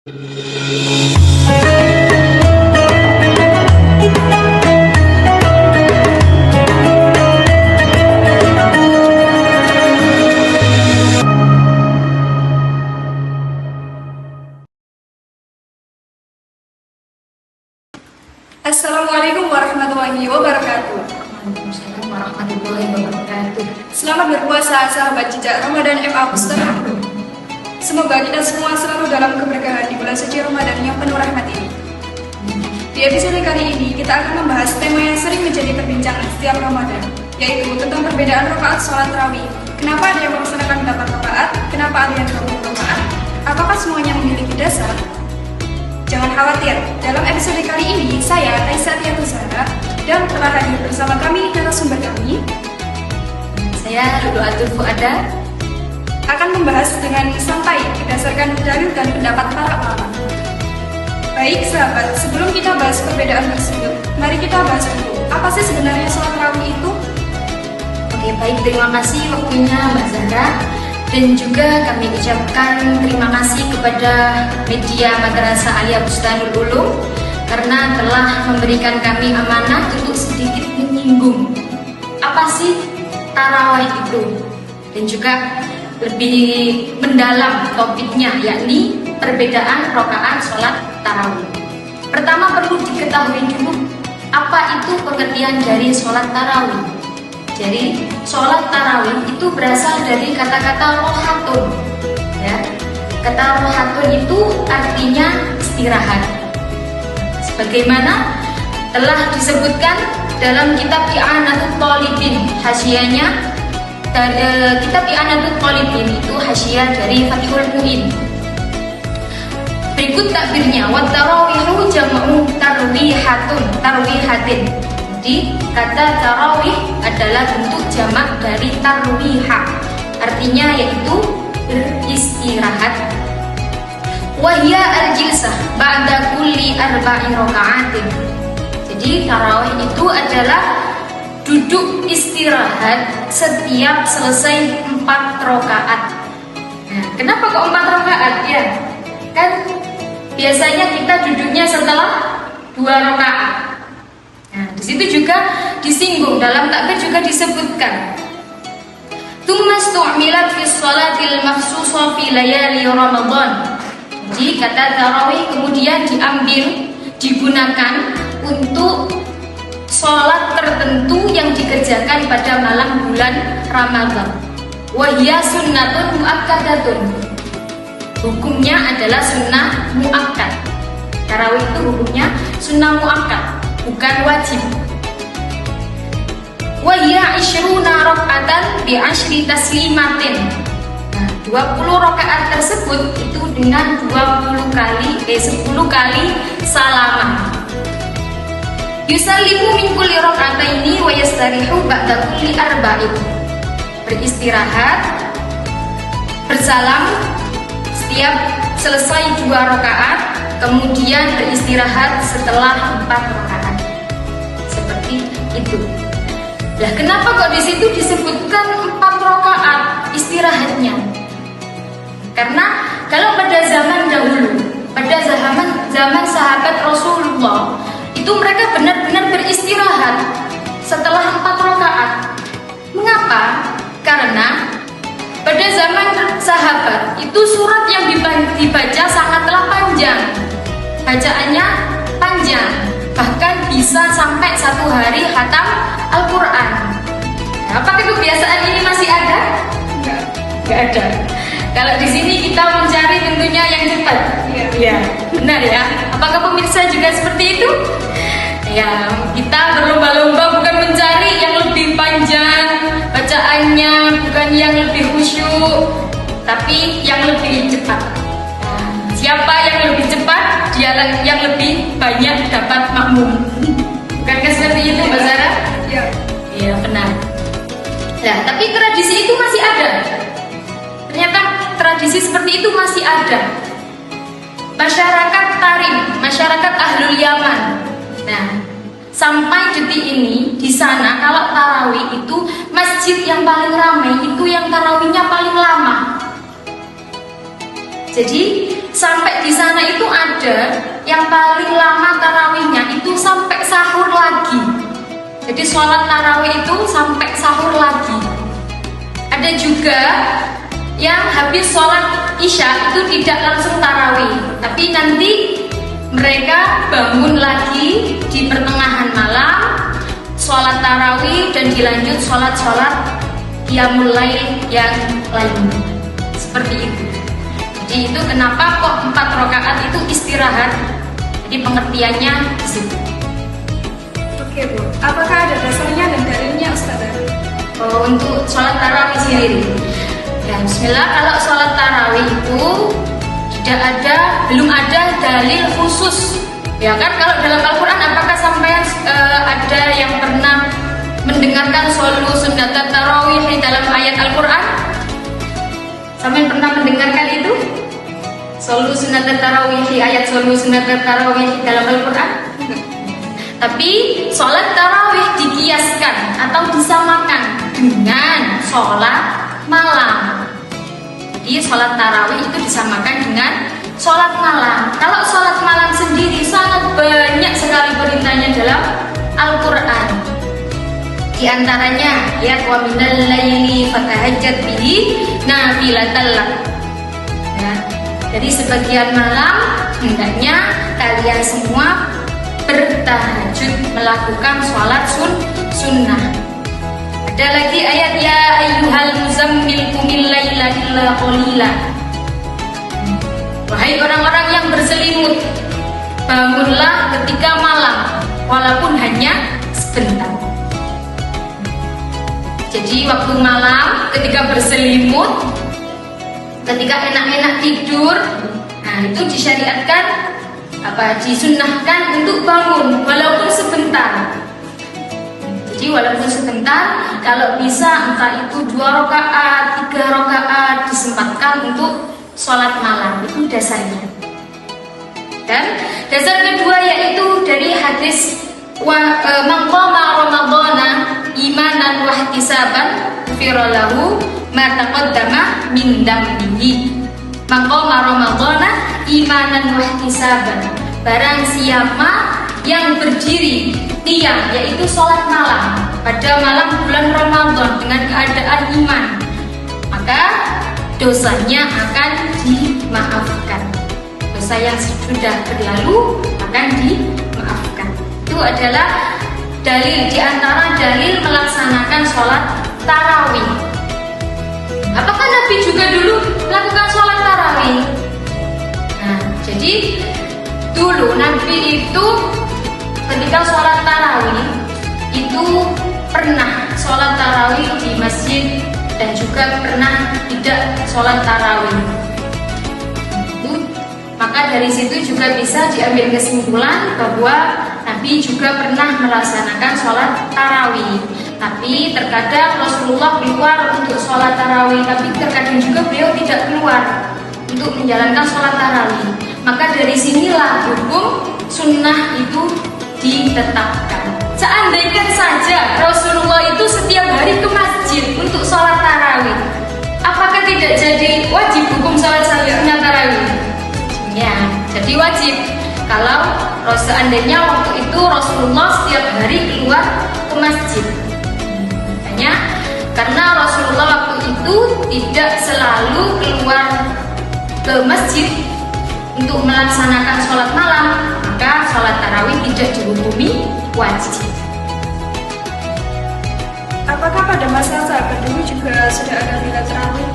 Assalamualaikum warahmatullahi wabarakatuh. Waalaikumsalam warahmatullahi wabarakatuh. Selamat berpuasa sahabat jejak Ramadan MA Pustaka. Semoga kita semua selalu dalam keberkahan di bulan suci Ramadan yang penuh rahmat ini. Di episode kali ini kita akan membahas tema yang sering menjadi perbincangan setiap Ramadan, yaitu tentang perbedaan rakaat sholat tarawih. Kenapa ada yang melaksanakan 8 rakaat? Kenapa ada yang 20 rakaat? Apakah semuanya memiliki dasar? Jangan khawatir, dalam episode kali ini saya, Aisyah Tiatuzara, dan telah hadir bersama kami narasumber kami. Saya Rudu'atul Fuada Akan membahas dengan santai berdasarkan dalil dan pendapat para ulama. Baik sahabat, sebelum kita bahas perbedaan tersebut, mari kita bahas dulu, apa sih sebenarnya sholat tarawih itu? Oke, baik, terima kasih waktunya Mbak Zahra. Dan juga kami ucapkan terima kasih kepada media Madrasah Aliyah Bustanul Ulum karena telah memberikan kami amanah untuk sedikit menyinggung apa sih tarawih itu, dan juga lebih mendalam topiknya, yakni perbedaan rakaat sholat tarawih. Pertama perlu diketahui dulu apa itu pengertian dari sholat tarawih. Jadi sholat tarawih itu berasal dari kata-kata rohatun, ya. Kata rohatun itu artinya istirahat. Sebagaimana telah disebutkan dalam kitab I'anatul Thalibin, hasyiahnya dari kitab I'anatul Thalibin itu hasyiah dari Fathul Mu'in. Berikut takbirnya, wa tarawihu jam'u tarwihatin. Jadi kata tarawih adalah bentuk jamak dari tarwiha, artinya yaitu beristirahat. Wahya al-jilsah ba'da kulli arba'i raka'atin. Jadi tarawih itu adalah duduk istirahat setiap selesai 4 rakaat. Nah, kenapa kok 4 rakaat ya? Kan biasanya kita duduknya setelah 2 rakaat. Nah, di situ juga disinggung, dalam takbir juga disebutkan. Tsumma stu'milat fi sholatil makhsusah fi layali Ramadan. Jadi kata tarawih kemudian digunakan untuk sholat tertentu yang dikerjakan pada malam bulan Ramadan. Wahya sunnatun muakkadatun. Hukumnya adalah sunnah muakkad. Tarawih itu hukumnya sunnah muakkad, bukan wajib. Wahya 20 raka'atan bi 10 taslimatin. Nah, 20 rakaat tersebut itu dengan 10 kali salaman. Yusallimu min kulli raka'ataini wa yastarihu ba'da kulli arba'in. Beristirahat, bersalam setiap selesai 2 rakaat, kemudian beristirahat setelah 4 rakaat. Seperti itu. Nah, kenapa kok di situ disebutkan 4 rakaat istirahatnya? Karena kalau pada zaman dahulu, pada zaman sahabat Rasulullah, itu mereka benar-benar beristirahat setelah 4 rakaat. Mengapa? Karena pada zaman sahabat itu surat yang dibaca sangatlah panjang, bacaannya panjang, bahkan bisa sampai 1 hari khatam Al-Quran. Nah, apakah kebiasaan ini masih ada? Enggak ada. Kalau di sini kita mencari tentunya yang cepat. Iya, benar ya. Apakah pemirsa juga seperti itu? Ya, kita berlomba-lomba bukan mencari yang lebih panjang bacaannya, bukan yang lebih khusyuk, tapi yang lebih cepat. Nah, siapa yang lebih cepat, dia yang lebih banyak dapat makmum. Bukankah seperti itu, Mbak Zara? Ya. Iya, benar. Nah, tapi tradisi itu masih ada. Ternyata tradisi seperti itu masih ada. Masyarakat Tarim, masyarakat Ahlul Yaman. Nah, sampai detik ini di sana kalau tarawih itu masjid yang paling ramai itu yang tarawihnya paling lama. Jadi sampai di sana itu ada yang paling lama tarawihnya itu sampai sahur lagi. Jadi sholat tarawih itu sampai sahur lagi. Ada juga yang habis sholat isya itu tidak langsung tarawih, tapi nanti mereka bangun lagi di pertengahan malam, sholat tarawih dan dilanjut sholat-sholat qiyamul lail yang lainnya. Seperti itu. Jadi itu kenapa kok 4 rakaat itu istirahat. Jadi pengertiannya di situ. Oke Bu, apakah ada dasarnya dan dalilnya Ustazah? Oh, untuk sholat tarawih sendiri. Ya, bismillah, kalau sholat tarawih itu belum ada dalil khusus. Ya kan, kalau dalam Al-Quran apakah sampai ada yang pernah mendengarkan shollu sunnatat tarawih di dalam ayat Al-Quran? Sampai pernah mendengarkan itu? Shollu sunnatat tarawih di ayat shollu sunnatat tarawih di dalam Al-Quran? Tapi sholat tarawih dikiaskan atau disamakan dengan sholat malam. Jadi sholat tarawih itu disamakan dengan sholat malam. Kalau sholat malam sendiri sangat banyak sekali perintahnya dalam Al-Quran. Di antaranya ya wa minal laili fatahajjat bihi nafilatan lak. Ya. Jadi sebagian malam hendaknya kalian semua bertahajud melakukan sholat sunnah. Ada lagi ayat ya ayyuhal muzammil qumil laila illa qalila. Wahai orang-orang yang berselimut, bangunlah ketika malam walaupun hanya sebentar. Jadi waktu malam ketika berselimut, ketika enak-enak tidur, nah itu disyariatkan disunnahkan untuk bangun walaupun sebentar. Jadi walaupun sebentar, kalau bisa entah itu 2 rakaat, 3 rakaat disempatkan untuk sholat malam, itu dasarnya. Dan dasar kedua yaitu dari hadis man qama ramadhana imanan wa ihtisaban ghufira lahu ma taqaddama min dambihi. Man qama ramadhana imanan wa ihtisaban. Barang siapa yang berdiri qiyam yaitu sholat malam pada malam bulan Ramadan dengan keadaan iman, maka dosanya akan dimaafkan. Dosa yang sudah berlalu akan dimaafkan. Itu adalah dalil di antara dalil melaksanakan sholat tarawih. Apakah Nabi juga dulu melakukan sholat tarawih? Nah, jadi dulu Nabi itu ketika sholat tarawih itu pernah sholat tarawih di masjid dan juga pernah tidak sholat tarawih. Maka dari situ juga bisa diambil kesimpulan bahwa Nabi juga pernah melaksanakan sholat tarawih. Tapi terkadang Rasulullah keluar untuk sholat tarawih, tapi terkadang juga beliau tidak keluar untuk menjalankan sholat tarawih. Maka dari sinilah hukum sunnah itu ditetapkan. Seandainya saja Rasulullah itu setiap hari ke masjid untuk sholat tarawih, apakah tidak jadi wajib hukum sholat sunnah tarawih? Ya, jadi wajib. Kalau seandainya waktu itu Rasulullah setiap hari keluar ke masjid. Makanya karena Rasulullah waktu itu tidak selalu keluar ke masjid untuk melaksanakan sholat malam, maka sholat tarawih tidak dihukumi wajib. Apakah pada masa sahabat dulu juga sudah ada bilal tarawih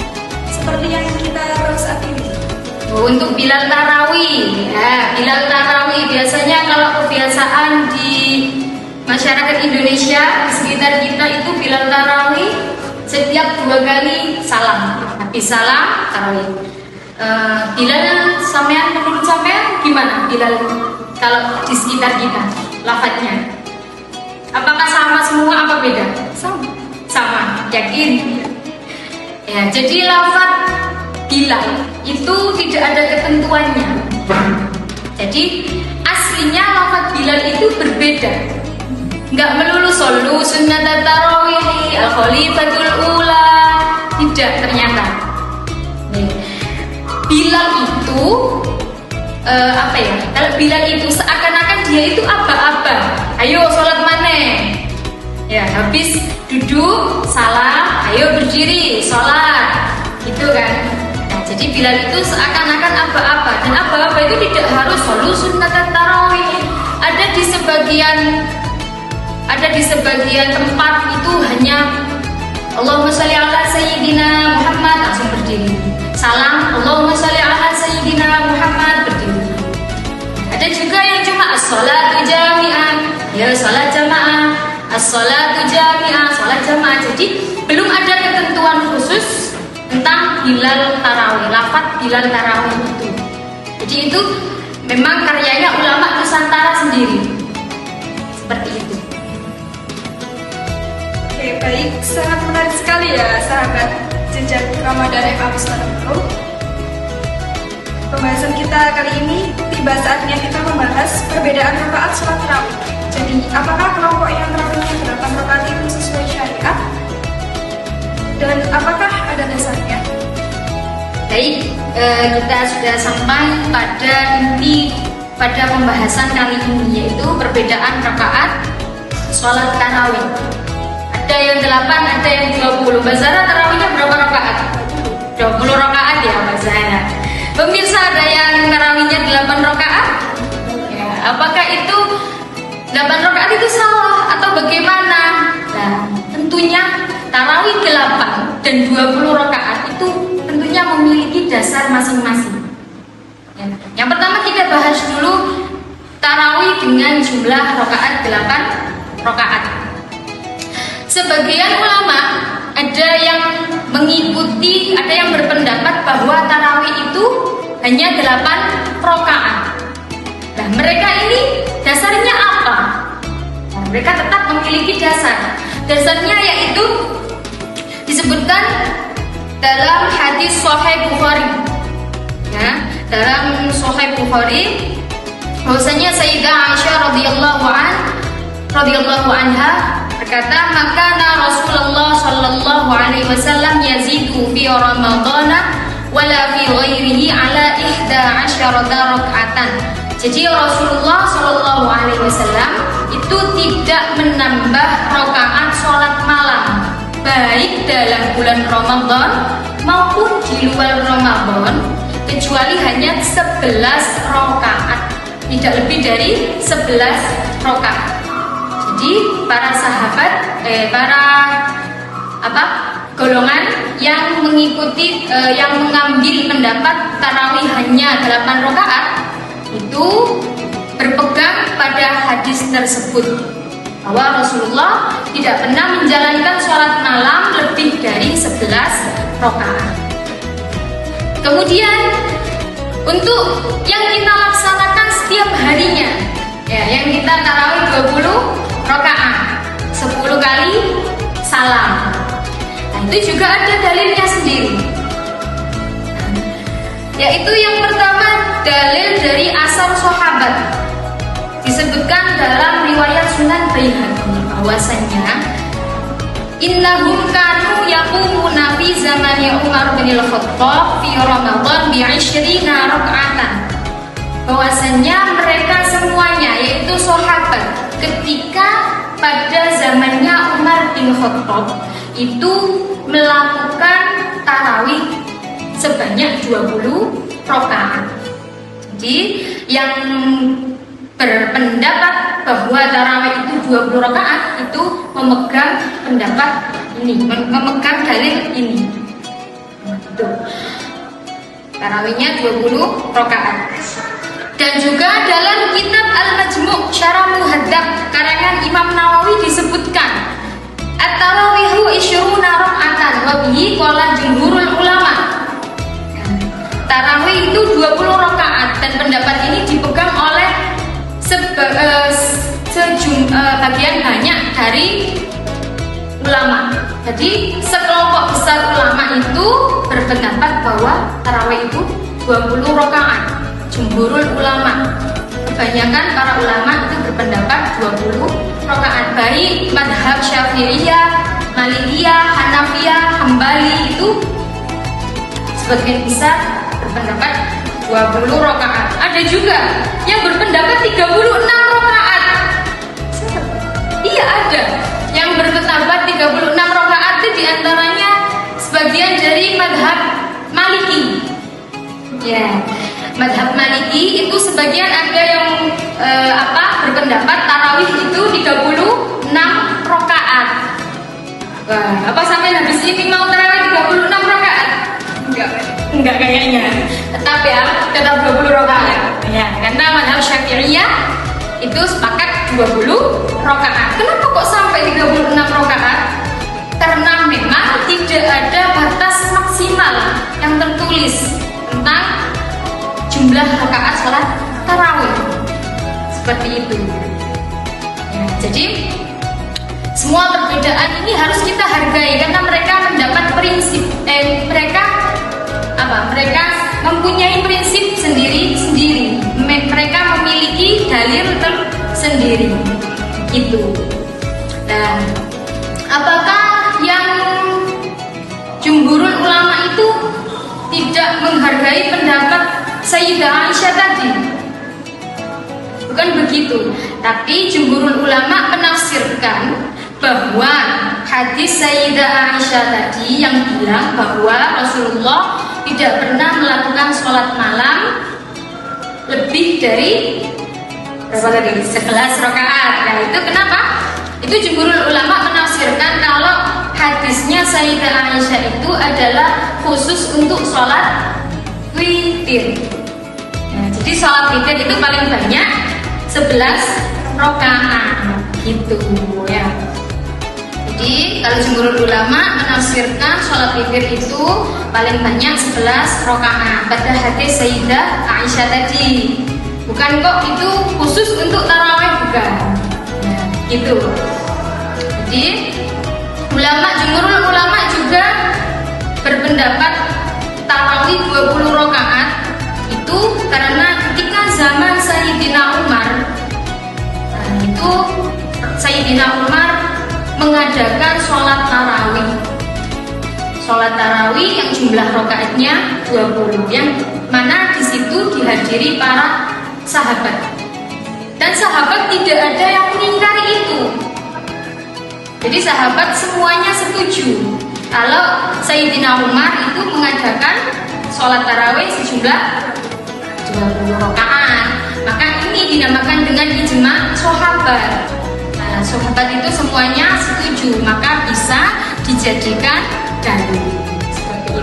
seperti yang kita tahu saat ini? Untuk bilal tarawih, ya, bilal tarawih biasanya kalau kebiasaan di masyarakat Indonesia di sekitar kita itu bilal tarawih setiap 2 kali salam, habis salam tarawih. Bilal sampean, menurut sampean gimana bilal kalau di sekitar kita lafadznya? Apakah sama semua apa beda? Sama, yakin? Ya, jadi lafadz bilal itu tidak ada ketentuannya. Jadi aslinya lafadz bilal itu berbeda. Nggak melulu shollu sunnatat tarawih al-khalifatul ula, tidak ternyata. Bilal itu kalau Bilal itu seakan-akan dia itu aba-aba. Ayo sholat maneh. Ya, habis duduk salam, ayo berdiri sholat, gitu kan. Nah, jadi Bilal itu seakan-akan aba-aba, dan aba-aba itu tidak harus sholus sunnat tarawih. Ada di sebagian tempat itu hanya Allahumma sholli ala sayyidina Muhammad, langsung berdiri. Salam, Allahumma sholli ala sayyidina Muhammad, berdiri. Ada juga yang cuma as-sholatu jami'ah, ya sholat jamaah, as-sholatu jami'ah, sholat jamaah. Jadi belum ada ketentuan khusus tentang hilal tarawih, lafaz hilal tarawih itu. Jadi itu memang karyanya ulama Nusantara sendiri. Seperti itu. Oke, baik, sangat menarik sekali ya sahabat jejak Ramadan FA Mustaqim. Pembahasan kita kali ini tiba saatnya kita membahas perbedaan rakaat sholat tarawih. Jadi, apakah kelompok yang tarawihnya 8 rakaat itu sesuai syariat? Dan apakah ada dasarnya? Baik, kita sudah sampai pada inti pada pembahasan kali ini, yaitu perbedaan rakaat sholat tarawih. Ada yang 8, ada yang 20. Mbak Zara tarawihnya berapa rakaat? 20 rakaat ya Mbak Zara. Pemirsa, ada yang tarawihnya 8 rakaat? Ya, apakah itu 8 rakaat itu salah atau bagaimana? Nah, tentunya tarawih 8 dan 20 rakaat itu tentunya memiliki dasar masing-masing. Ya. Yang pertama kita bahas dulu tarawih dengan jumlah rakaat 8 rakaat. Sebagian ulama ada yang mengikuti, ada yang berpendapat bahwa tarawih itu hanya 8 rakaat. Nah, mereka ini dasarnya apa? Nah, mereka tetap memiliki dasar. Dasarnya yaitu disebutkan dalam hadis Sahih Bukhari. Ya, dalam Sahih Bukhari bahwasanya Sayyidah Aisyah radhiyallahu anha berkata, "Makana Rasulullah sallallahu alaihi wasallam yazidu fi Ramadan wala fi ghairihi ala 11 raka'atan." Jadi Rasulullah sallallahu alaihi wasallam itu tidak menambah rakaat salat malam baik dalam bulan Ramadan maupun di luar Ramadan kecuali hanya 11 rakaat, tidak lebih dari 11 rakaat. Jadi para sahabat, golongan yang mengikuti, yang mengambil pendapat tarawih hanya 8 rakaat itu berpegang pada hadis tersebut, bahwa Rasulullah tidak pernah menjalankan sholat malam lebih dari 11 rakaat. Kemudian untuk yang kita laksanakan setiap harinya, ya, yang kita tarawih 20 rakaat, 10 kali salam. Nah, itu juga ada dalilnya sendiri. Yaitu yang pertama dalil dari asar sahabat. Disebutkan dalam riwayat Sunan Baihaqi bahwasanya innahum kanu yaqumuna fi zamani Umar bin Al-Khattab fi Ramadan bi 20 raka'atan. Bahwasanya mereka semuanya yaitu sahabat ketika pada zamannya Umar bin Khattab itu melakukan tarawih sebanyak 20 rakaat. Jadi yang berpendapat bahwa tarawih itu 20 rakaat itu memegang pendapat ini, memegang dalil ini. Tuh. Tarawihnya 20 rakaat. Dan juga dalam kitab Al-Majmu' Syarah Muhadzab karangan Imam Nawawi disebutkan at-tarawihu 20 raka'atan wa bihi qala jumhurul ulama. Tarawih itu 20 rakaat dan pendapat ini dipegang oleh bagian banyak dari ulama. Jadi sekelompok besar ulama itu berpendapat bahwa tarawih itu 20 rakaat. Jumhurul ulama, kebanyakan para ulama itu berpendapat 20 rakaat. Baik madhab Syafi'iyah, Malikiyah, Hanafiyah, Hambali itu sebagian besar berpendapat 20 rakaat. Ada juga yang berpendapat 36 rakaat. Iya, ada yang berpendapat 36 rakaat itu diantaranya sebagian dari madhab Maliki. Ya, madhab Maliki itu sebagian ada yang berpendapat tarawih itu 36 rakaat. Wah, apa sampai habis ini mau tarawih 36 rakaat? Enggak kayaknya. Tetap 20 rakaat. Ya, karena madhab Syafi'iyah itu sepakat 20 rakaat. Kenapa kok sampai 36 rakaat? Karena memang tidak ada batas maksimal yang tertulis tentang jumlah rakaat sholat tarawih. Seperti itu. Ya, jadi semua perbedaan ini harus kita hargai karena mereka mendapat prinsip. Mereka mempunyai prinsip sendiri-sendiri. Mereka memiliki dalil tersendiri. Itu. Dan apakah yang jumhurul ulama itu tidak menghargai pendapat Sayyidah Aisyah tadi? Bukan begitu. Tapi jumhurul ulama menafsirkan bahwa hadis Sayyidah Aisyah tadi yang bilang bahwa Rasulullah tidak pernah melakukan sholat malam lebih dari berapa tadi? 11 rakaat. Nah, itu kenapa? Itu jumhurul ulama menafsirkan kalau hadisnya Sayyidah Aisyah itu adalah khusus untuk sholat witir. Nah, jadi sholat witir itu paling banyak 11 rakaat gitu ya. Jadi kalau jumhurul ulama menafsirkan sholat witir itu paling banyak 11 rakaat pada hadis Sayyidah Aisyah tadi. Bukan kok itu khusus untuk tarawih, bukan. Ya, gitu. Jadi jumhurul ulama juga berpendapat tarawih 20 rakaat itu karena ketika zaman Sayyidina Umar, itu Sayyidina Umar mengadakan sholat tarawih. Sholat tarawih yang jumlah rakaatnya 20, yang mana di situ dihadiri para sahabat. Dan sahabat tidak ada yang mengingkari itu. Jadi sahabat semuanya setuju kalau Sayyidina Umar itu mengadakan sholat tarawih sejumlah 20 rakaat. Maka ini dinamakan dengan ijma sahabat. Nah, sahabat itu semuanya setuju, maka bisa dijadikan dalil. Seperti itu.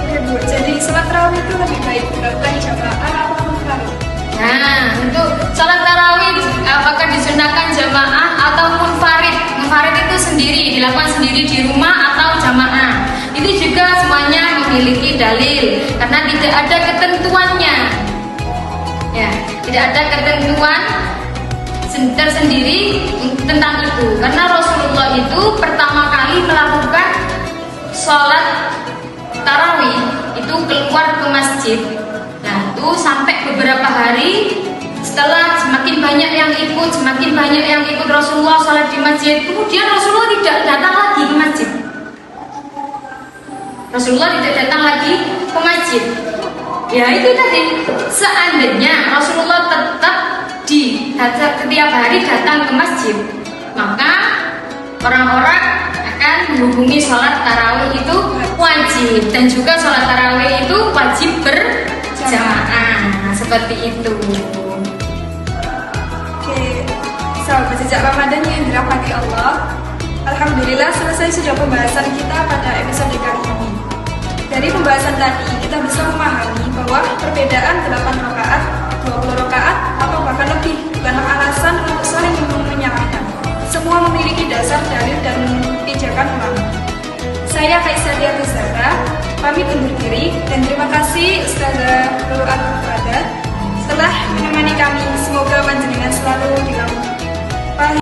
Oke Bu, jadi sholat tarawih itu lebih baik dilakukan jamaah atau munfarid? Nah, untuk sholat tarawih apakah disunahkan jamaah atau munfarid? Munfarid itu sendiri, dilakukan sendiri di rumah atau jamaah. Itu juga semuanya memiliki dalil karena tidak ada ketentuannya. Ya, tidak ada ketentuan tersendiri tentang itu karena Rasulullah itu pertama kali melakukan sholat tarawih itu keluar ke masjid. Nah, itu sampai beberapa hari setelah semakin banyak yang ikut Rasulullah sholat di masjid, kemudian Rasulullah tidak datang lagi ke masjid. Rasulullah tidak datang lagi ke masjid. Ya itu tadi, seandainya Rasulullah tetap setiap hari datang ke masjid, maka orang-orang akan menghubungi sholat tarawih itu wajib, dan juga sholat tarawih itu wajib berjamaah. Seperti itu. Oke, sahabat jejak Ramadan yang dirahmati Allah, alhamdulillah selesai sudah pembahasan kita pada episode kali ini. Dari pembahasan tadi kita bisa memahami bahwa perbedaan 8 rakaat, 20 rakaat atau bahkan